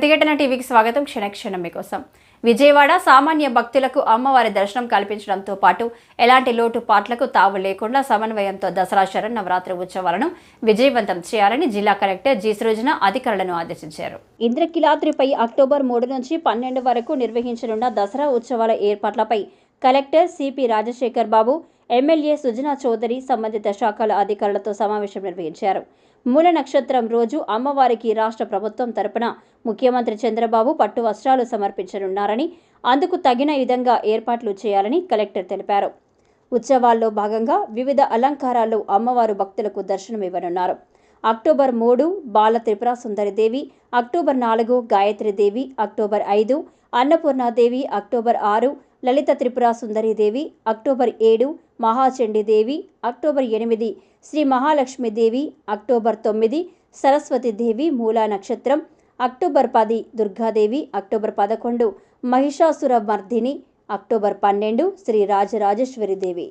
ప్రతిఘటన టీవీకి స్వాగతం. క్షణక్షణం మీకోసం. విజయవాడ సామాన్య భక్తులకు అమ్మవారి దర్శనం కల్పించడంతో పాటు ఎలాంటి లోటుపాట్లకు తావు లేకుండా సమన్వయంతో దసరా శరన్నవరాత్రి ఉత్సవాలను విజయవంతం చేయాలని జిల్లా కలెక్టర్ జి సృజన అధికారులను ఆదేశించారు. ఇంద్రకీలాద్రిపై అక్టోబర్ 3 నుంచి 12 వరకు నిర్వహించనున్న దసరా ఉత్సవాల ఏర్పాట్లపై కలెక్టర్ సిపి రాజశేఖర్ బాబు, ఎమ్మెల్యే సుజనా చౌదరి సంబంధిత శాఖల అధికారులతో సమావేశం నిర్వహించారు. మూల నక్షత్రం రోజు అమ్మవారికి రాష్ట్ర ప్రభుత్వం తరపున ముఖ్యమంత్రి చంద్రబాబు పట్టు వస్త్రాలు సమర్పించనున్నారని, అందుకు తగిన విధంగా ఏర్పాట్లు చేయాలని కలెక్టర్ తెలిపారు. ఉత్సవాల్లో భాగంగా వివిధ అలంకారాల్లో అమ్మవారు భక్తులకు దర్శనమివ్వనున్నారు. October 3 Bala Tripura Sundaridevi, October 4 Gayatridevi, October 5 Annapurnadevi, October 6 Lalitha Tripura Sundaridevi, October 7 Mahachandidevi, October 8 Sri Mahalakshmidevi, October 9 Saraswatidevi మూలా నక్షత్రం, October 10 Durgadevi, October 11 Mahishasura Mardini, October 12 Sri రాజరాజేశ్వరిదేవి.